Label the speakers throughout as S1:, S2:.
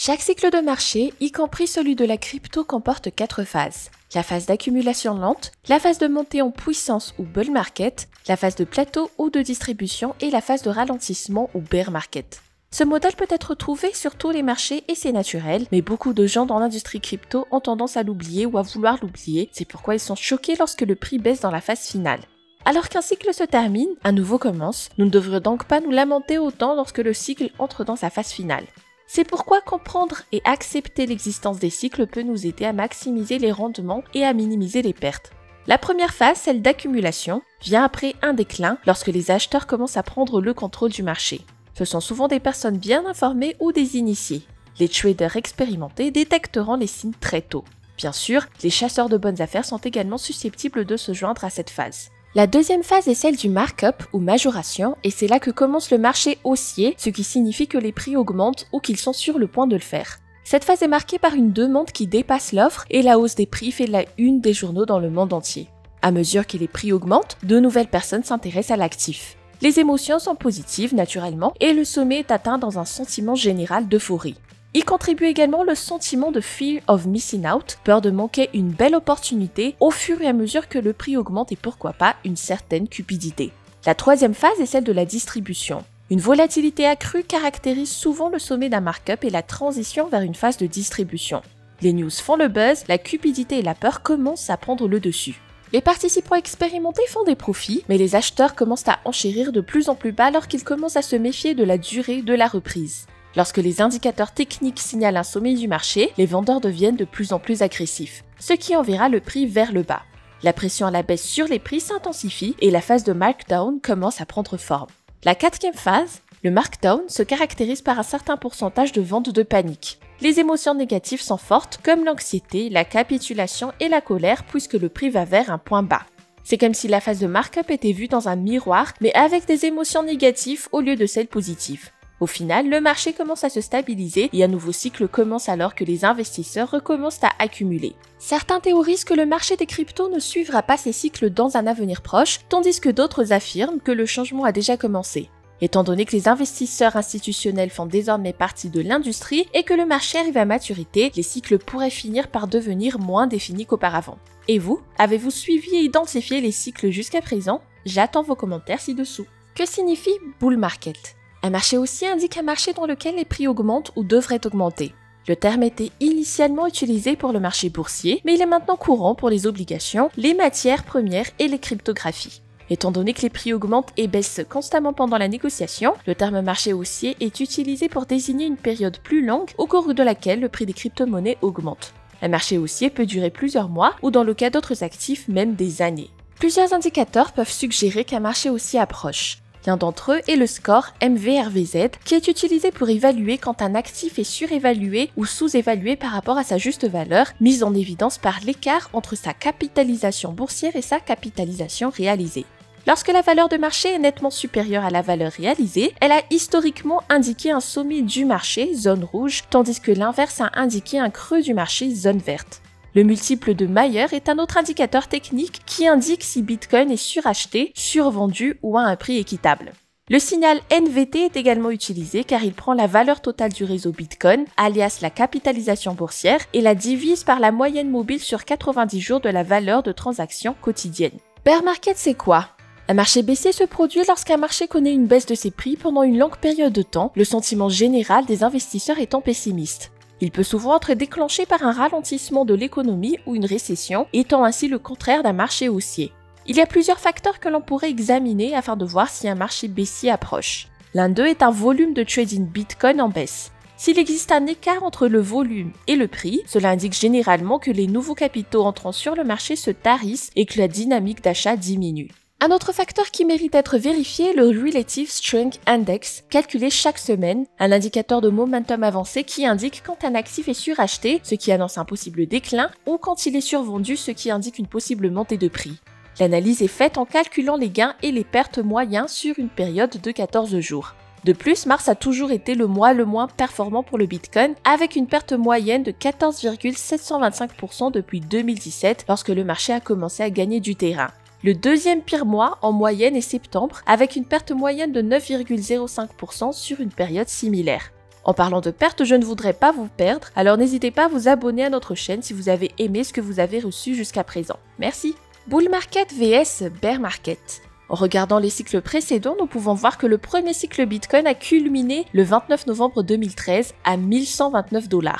S1: Chaque cycle de marché, y compris celui de la crypto, comporte 4 phases. La phase d'accumulation lente, la phase de montée en puissance ou bull market, la phase de plateau ou de distribution et la phase de ralentissement ou bear market. Ce modèle peut être trouvé sur tous les marchés et c'est naturel, mais beaucoup de gens dans l'industrie crypto ont tendance à l'oublier ou à vouloir l'oublier, c'est pourquoi ils sont choqués lorsque le prix baisse dans la phase finale. Alors qu'un cycle se termine, un nouveau commence, nous ne devrions donc pas nous lamenter autant lorsque le cycle entre dans sa phase finale. C'est pourquoi comprendre et accepter l'existence des cycles peut nous aider à maximiser les rendements et à minimiser les pertes. La première phase, celle d'accumulation, vient après un déclin lorsque les acheteurs commencent à prendre le contrôle du marché. Ce sont souvent des personnes bien informées ou des initiés. Les traders expérimentés détecteront les signes très tôt. Bien sûr, les chasseurs de bonnes affaires sont également susceptibles de se joindre à cette phase. La deuxième phase est celle du markup ou majoration et c'est là que commence le marché haussier, ce qui signifie que les prix augmentent ou qu'ils sont sur le point de le faire. Cette phase est marquée par une demande qui dépasse l'offre et la hausse des prix fait la une des journaux dans le monde entier. À mesure que les prix augmentent, de nouvelles personnes s'intéressent à l'actif. Les émotions sont positives naturellement et le sommet est atteint dans un sentiment général d'euphorie. Y contribue également le sentiment de fear of missing out, peur de manquer une belle opportunité au fur et à mesure que le prix augmente et pourquoi pas une certaine cupidité. La troisième phase est celle de la distribution. Une volatilité accrue caractérise souvent le sommet d'un markup et la transition vers une phase de distribution. Les news font le buzz, la cupidité et la peur commencent à prendre le dessus. Les participants expérimentés font des profits, mais les acheteurs commencent à enchérir de plus en plus bas alors qu'ils commencent à se méfier de la durée de la reprise. Lorsque les indicateurs techniques signalent un sommet du marché, les vendeurs deviennent de plus en plus agressifs, ce qui enverra le prix vers le bas. La pression à la baisse sur les prix s'intensifie et la phase de markdown commence à prendre forme. La quatrième phase, le markdown, se caractérise par un certain pourcentage de ventes de panique. Les émotions négatives sont fortes comme l'anxiété, la capitulation et la colère puisque le prix va vers un point bas. C'est comme si la phase de markup était vue dans un miroir mais avec des émotions négatives au lieu de celles positives. Au final, le marché commence à se stabiliser et un nouveau cycle commence alors que les investisseurs recommencent à accumuler. Certains théorisent que le marché des cryptos ne suivra pas ces cycles dans un avenir proche, tandis que d'autres affirment que le changement a déjà commencé. Étant donné que les investisseurs institutionnels font désormais partie de l'industrie et que le marché arrive à maturité, les cycles pourraient finir par devenir moins définis qu'auparavant. Et vous, avez-vous suivi et identifié les cycles jusqu'à présent? J'attends vos commentaires ci-dessous. Que signifie bull market? Un marché haussier indique un marché dans lequel les prix augmentent ou devraient augmenter. Le terme était initialement utilisé pour le marché boursier, mais il est maintenant courant pour les obligations, les matières premières et les cryptographies. Étant donné que les prix augmentent et baissent constamment pendant la négociation, le terme marché haussier est utilisé pour désigner une période plus longue au cours de laquelle le prix des crypto-monnaies augmente. Un marché haussier peut durer plusieurs mois ou dans le cas d'autres actifs, même des années. Plusieurs indicateurs peuvent suggérer qu'un marché haussier approche. L'un d'entre eux est le score MVRVZ qui est utilisé pour évaluer quand un actif est surévalué ou sous-évalué par rapport à sa juste valeur, mise en évidence par l'écart entre sa capitalisation boursière et sa capitalisation réalisée. Lorsque la valeur de marché est nettement supérieure à la valeur réalisée, elle a historiquement indiqué un sommet du marché, zone rouge, tandis que l'inverse a indiqué un creux du marché, zone verte. Le multiple de Mayer est un autre indicateur technique qui indique si Bitcoin est suracheté, survendu ou à un prix équitable. Le signal NVT est également utilisé car il prend la valeur totale du réseau Bitcoin, alias la capitalisation boursière, et la divise par la moyenne mobile sur 90 jours de la valeur de transaction quotidienne. Bear market, c'est quoi? Un marché baissier se produit lorsqu'un marché connaît une baisse de ses prix pendant une longue période de temps, le sentiment général des investisseurs étant pessimiste. Il peut souvent être déclenché par un ralentissement de l'économie ou une récession, étant ainsi le contraire d'un marché haussier. Il y a plusieurs facteurs que l'on pourrait examiner afin de voir si un marché baissier approche. L'un d'eux est un volume de trading Bitcoin en baisse. S'il existe un écart entre le volume et le prix, cela indique généralement que les nouveaux capitaux entrant sur le marché se tarissent et que la dynamique d'achat diminue. Un autre facteur qui mérite d'être vérifié est le Relative Strength Index, calculé chaque semaine, un indicateur de momentum avancé qui indique quand un actif est suracheté, ce qui annonce un possible déclin, ou quand il est survendu, ce qui indique une possible montée de prix. L'analyse est faite en calculant les gains et les pertes moyens sur une période de 14 jours. De plus, mars a toujours été le mois le moins performant pour le Bitcoin, avec une perte moyenne de 14,725% depuis 2017, lorsque le marché a commencé à gagner du terrain. Le deuxième pire mois en moyenne est septembre, avec une perte moyenne de 9,05% sur une période similaire. En parlant de perte, je ne voudrais pas vous perdre, alors n'hésitez pas à vous abonner à notre chaîne si vous avez aimé ce que vous avez reçu jusqu'à présent. Merci. Bull Market vs Bear Market. En regardant les cycles précédents, nous pouvons voir que le premier cycle Bitcoin a culminé le 29 novembre 2013 à 1129 $.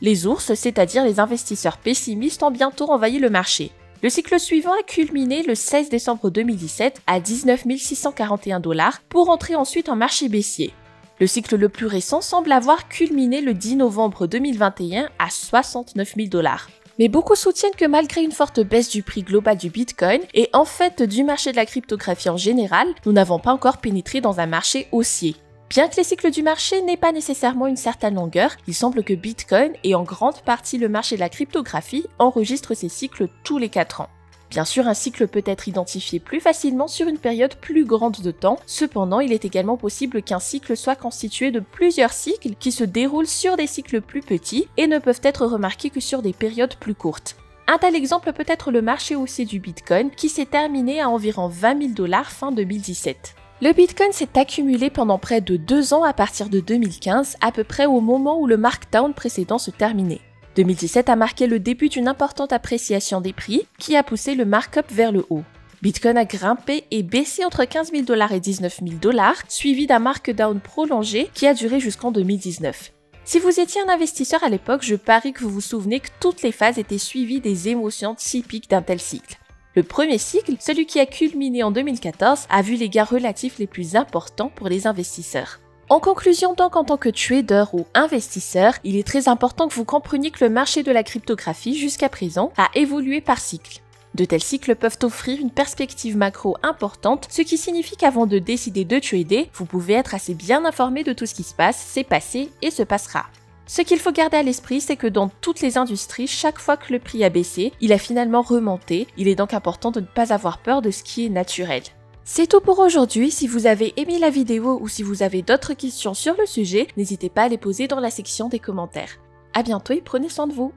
S1: Les ours, c'est-à-dire les investisseurs pessimistes, ont bientôt envahi le marché. Le cycle suivant a culminé le 16 décembre 2017 à 19 641 $ pour entrer ensuite en marché baissier. Le cycle le plus récent semble avoir culminé le 10 novembre 2021 à 69 000 $. Mais beaucoup soutiennent que malgré une forte baisse du prix global du Bitcoin et en fait du marché de la cryptographie en général, nous n'avons pas encore pénétré dans un marché haussier. Bien que les cycles du marché n'aient pas nécessairement une certaine longueur, il semble que Bitcoin et en grande partie le marché de la cryptographie enregistrent ces cycles tous les 4 ans. Bien sûr, un cycle peut être identifié plus facilement sur une période plus grande de temps, cependant il est également possible qu'un cycle soit constitué de plusieurs cycles qui se déroulent sur des cycles plus petits et ne peuvent être remarqués que sur des périodes plus courtes. Un tel exemple peut être le marché haussier du Bitcoin qui s'est terminé à environ 20 000 $ fin 2017. Le Bitcoin s'est accumulé pendant près de 2 ans à partir de 2015, à peu près au moment où le markdown précédent se terminait. 2017 a marqué le début d'une importante appréciation des prix qui a poussé le markup vers le haut. Bitcoin a grimpé et baissé entre 15 000 $ et 19 000 $, suivi d'un markdown prolongé qui a duré jusqu'en 2019. Si vous étiez un investisseur à l'époque, je parie que vous vous souvenez que toutes les phases étaient suivies des émotions typiques d'un tel cycle. Le premier cycle, celui qui a culminé en 2014, a vu les gains relatifs les plus importants pour les investisseurs. En conclusion donc, en tant que trader ou investisseur, il est très important que vous compreniez que le marché de la cryptographie jusqu'à présent a évolué par cycle. De tels cycles peuvent offrir une perspective macro importante, ce qui signifie qu'avant de décider de trader, vous pouvez être assez bien informé de tout ce qui se passe, s'est passé et se passera. Ce qu'il faut garder à l'esprit, c'est que dans toutes les industries, chaque fois que le prix a baissé, il a finalement remonté. Il est donc important de ne pas avoir peur de ce qui est naturel. C'est tout pour aujourd'hui. Si vous avez aimé la vidéo ou si vous avez d'autres questions sur le sujet, n'hésitez pas à les poser dans la section des commentaires. À bientôt et prenez soin de vous.